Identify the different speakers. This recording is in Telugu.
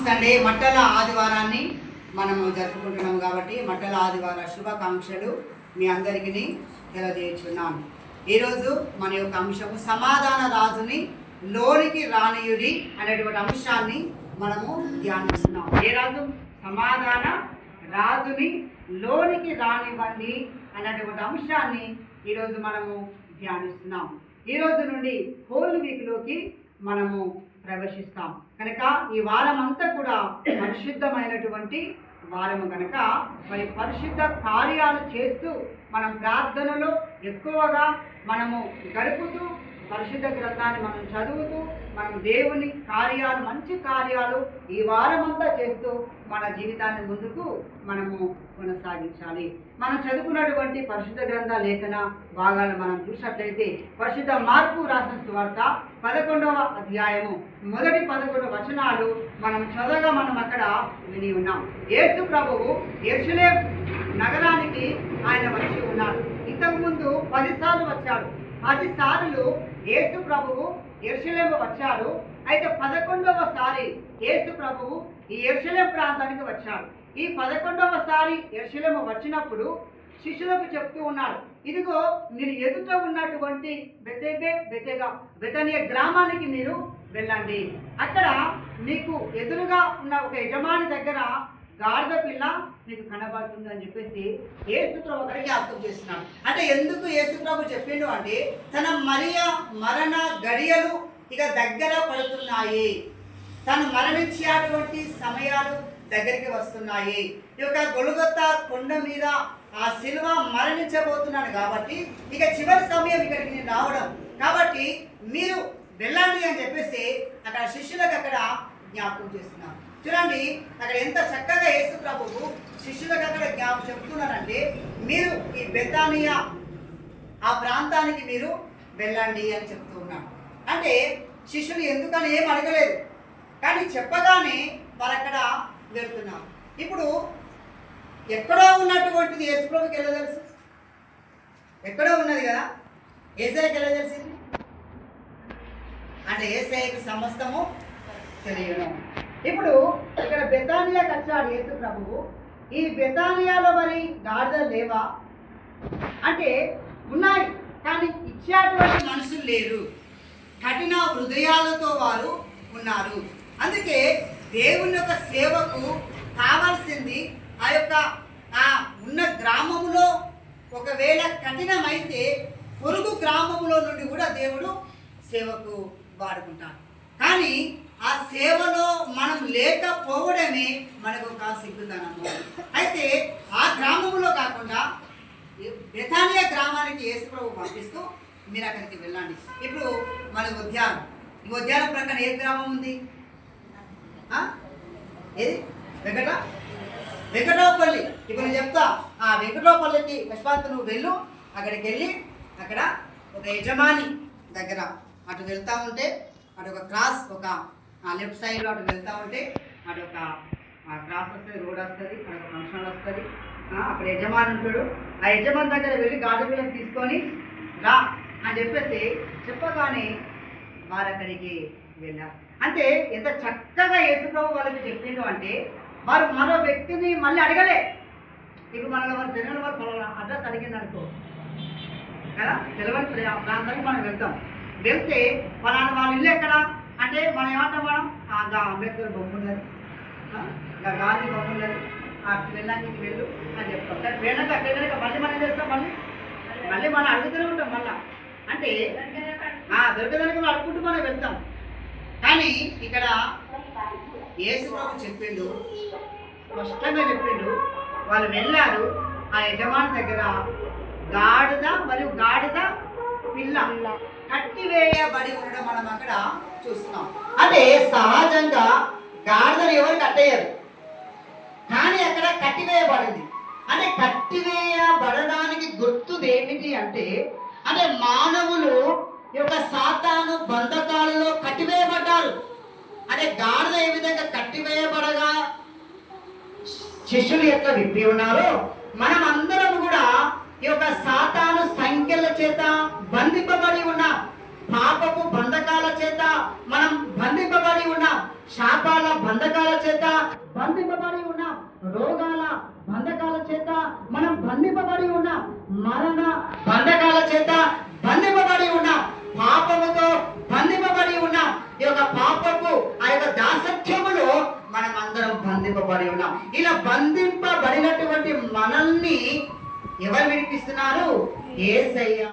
Speaker 1: సండే మట్టల ఆదివారాన్ని మనము జరుపుకుంటున్నాం కాబట్టి మట్టల ఆదివార శుభాకాంక్షలు మీ అందరికీ తెలియజేస్తున్నాను. ఈరోజు మన యొక్క అంశము సమాధాన రాజుని లోనికి రానియుడి అనేటువంటి అంశాన్ని మనము ధ్యానిస్తున్నాం. ఏ రాజు? సమాధాన రాజుని లోనికి రానివ్వండి అనేటువంటి అంశాన్ని ఈరోజు మనము ధ్యానిస్తున్నాం. ఈరోజు నుండి హోల్ వీక్లోకి మనము ప్రవేశిస్తాం కనుక ఈ వారం అంతా కూడా పరిశుద్ధమైనటువంటి వారము కనుక మరి పరిశుద్ధ కార్యాలు చేస్తూ మనం ప్రార్థనలో ఎక్కువగా మనము గడుపుతూ పరిశుద్ధ గ్రంథాన్ని మనం చదువుతూ మనం దేవుని కార్యాలు మంచి కార్యాలు ఈ వారం అంతా చేస్తూ మన జీవితాన్ని ముందుకు మనము కొనసాగించాలి. మనం చదువుకున్నటువంటి పరిశుద్ధ గ్రంథ లేఖన భాగాలు మనం చూసినట్లయితే పరిశుద్ధ మార్కు రాసిన సువార్త 11వ అధ్యాయము మొదటి 11 వచనాలు మనం చదవగా మనం అక్కడ విని ఉన్నాం. యేసు ప్రభువు యెరూషలేము నగరానికి ఆయన వచ్చి ఉన్నాడు. ఇంతకుముందు 10 సార్లు వచ్చాడు. 10 సార్లు యేసు ప్రభువు యెరూషలేము వచ్చాడు. అయితే 11వ సారి యేసు ప్రభువు ఈ యెరూషలేము ప్రాంతానికి వచ్చాడు. ఈ 11వ సారి యెరూషలేము వచ్చినప్పుడు శిష్యులకు చెప్తూ ఉన్నాడు, ఇదిగో మీరు ఎదుట ఉన్నటువంటి బెతనియ గ్రామానికి మీరు వెళ్ళండి. అక్కడ మీకు ఎదురుగా ఉన్న ఒక యజమాని దగ్గర గాడిద పిల్ల మీకు కనబడుతుంది అని చెప్పేసి యేసుప్రభు అక్కడికి అర్థం చేస్తున్నాడు. అంటే ఎందుకు యేసుప్రభు చెప్పిండు అంటే తన మరణ గడియలు ఇక దగ్గర పడుతున్నాయి. తను మరణించేటువంటి సమయాలు దగ్గరికి వస్తున్నాయి. ఈ యొక్క గొలుగొతా కొండ మీద ఆ శిలువ మరణించబోతున్నాడు కాబట్టి ఇక చివరి సమయం ఇక్కడికి నేను రావడం కాబట్టి మీరు వెళ్ళండి అని చెప్పేసి అక్కడ శిష్యులకు అక్కడ జ్ఞాపకం చేస్తున్నారు. చూడండి అక్కడ ఎంత చక్కగా యేసు ప్రభువు శిష్యులకు అక్కడ జ్ఞాపకం చెప్తున్నారంటే మీరు ఈ బెతానియా ఆ ప్రాంతానికి మీరు వెళ్ళండి అని చెప్తూ ఉన్నాడు. అంటే శిష్యులు ఎందుకని ఏం అడగలేదు, కానీ చెప్పగానే వారు అక్కడ వెళ్తున్నారు. ఇప్పుడు ఎక్కడో ఉన్నటువంటిది యేసు ప్రభుకి ఎలా తెలుసు? ఎక్కడో ఉన్నది కదా, యేసయ్యకి ఎలా తెలిసింది అంటే యేసయ్యకి సమస్తము తెలియడం. ఇప్పుడు ఇక్కడ బెతానియాకి వచ్చాడు యేసు ప్రభువు. ఈ బెతానియాలో మరి గాడిదలు లేవా అంటే ఉన్నాయి, కానీ ఇచ్చేటువంటి మనుషులు లేరు. కఠిన హృదయాలతో వారు ఉన్నారు. అందుకే దేవుని యొక్క సేవకు కావాల్సింది ఆ యొక్క ఉన్న గ్రామంలో ఒకవేళ కఠినమైతే పొరుగు గ్రామంలో నుండి కూడా దేవుడు సేవకు వాడుకుంటాడు. కానీ ఆ సేవలో మనం లేకపోవడమే మనకు ఒక సిగ్గుతనము. అయితే ఆ గ్రామంలో కాకుండా బెతానియా గ్రామానికి యేసు ప్రభు పంపిస్తూ మీరు అక్కడికి వెళ్ళండి. ఇప్పుడు మన ఉద్యానం, ఈ ఉద్యానం ప్రక్కన ఏ గ్రామం ఉంది? ఏది? వెంకటోపల్లి. ఇప్పుడు నేను చెప్తా, ఆ వెంకటోపల్లికి యశ్వంత్ నువ్వు వెళ్ళు. అక్కడికి వెళ్ళి అక్కడ ఒక యజమాని దగ్గర అటు వెళ్తూ ఉంటే అటు ఒక క్రాస్, ఒక లెఫ్ట్ సైడ్లో అటు వెళ్తూ ఉంటే అటు ఒక క్రాస్ వస్తుంది, రోడ్ వస్తుంది, అక్కడ ఒక ఫంక్షన్ వస్తుంది. అక్కడ యజమాని ఉంటాడు. ఆ యజమాని దగ్గర వెళ్ళి గాడిదలను తీసుకొని రా అని చెప్పేసి చెప్పగానే వారు అక్కడికి వెళ్ళారు. అంటే ఎంత చక్కగా యేసుప్రభు వాళ్ళకి చెప్పిండు అంటే వారు మరో వ్యక్తిని మళ్ళీ అడగలే. ఇప్పుడు మనలో వారు తెలియని వారు పలానా అడ్రస్ అడిగింది అనుకో కదా, తెలియని ప్రాంతానికి మనం వెళ్తాం. వెళ్తే పలానా వాళ్ళ ఇల్లు ఎక్కడ అంటే మనం ఏమంటాం, మనం అంబేద్కర్ బొమ్మ ఉన్నది, గాంధీ బొమ్మ ఉన్నది, వెళ్ళడానికి వెళ్ళు అని చెప్తాం. కానీ వెళ్ళాక అక్కడ మళ్ళీ మనం చేస్తాం, మళ్ళీ మనం అడుగుతూనే ఉంటాం. మళ్ళీ అంటే దొరకదానికి మనం అడుగుకుంటూ మనం వెళ్తాం. కానీ ఇక్కడ యేసు ప్రభు చెప్పిండు, స్పష్టంగా చెప్పిండు. వాళ్ళు వెళ్ళారు. ఆ యజమాని దగ్గర గాడిద మరియు గాడిద పిల్ల కట్టివేయబడి ఉండడం మనం అక్కడ చూస్తున్నాం. అంటే సహజంగా గాడిదను ఎవరు కట్టేయరు, కానీ అక్కడ కట్టివేయబడింది. అంటే కట్టివేయబడడానికి గుర్తు ఏమిటి అంటే మానవులు ఈ యొక్క సాతాను బంధకాలలో కట్టివేయబడ్డారు. అంటే గాడిద ఏ విధంగా కట్టివేయబడగా శిష్యులు యొక్క విప్పి ఉన్నారు, మనం అందరం కూడా ఈ యొక్క సాతాను సంఖ్యల చేత బంధింపబడి ఉన్నాం. పాపపు బంధకాల చేత మనం బంధింపబడి ఉన్నాం. శాపాల బంధకాల చేత బంధింపబడి ఉన్నాం. రోగాల బంధకాల చేత మనం బంధింపబడి ఉన్నాం. మరణ బంధకాల చేత బంధింపబడి ఉన్నాం. పాపముతో బంధింపబడి ఉన్నాం. ఈ యొక్క పాపపు ఆ యొక్క దాసత్యములో మనం అందరం బంధింపబడి ఉన్నాం. ఇలా బంధింపబడినటువంటి మనల్ని ఎవరు విడిపిస్తున్నారు? యేసయ్య.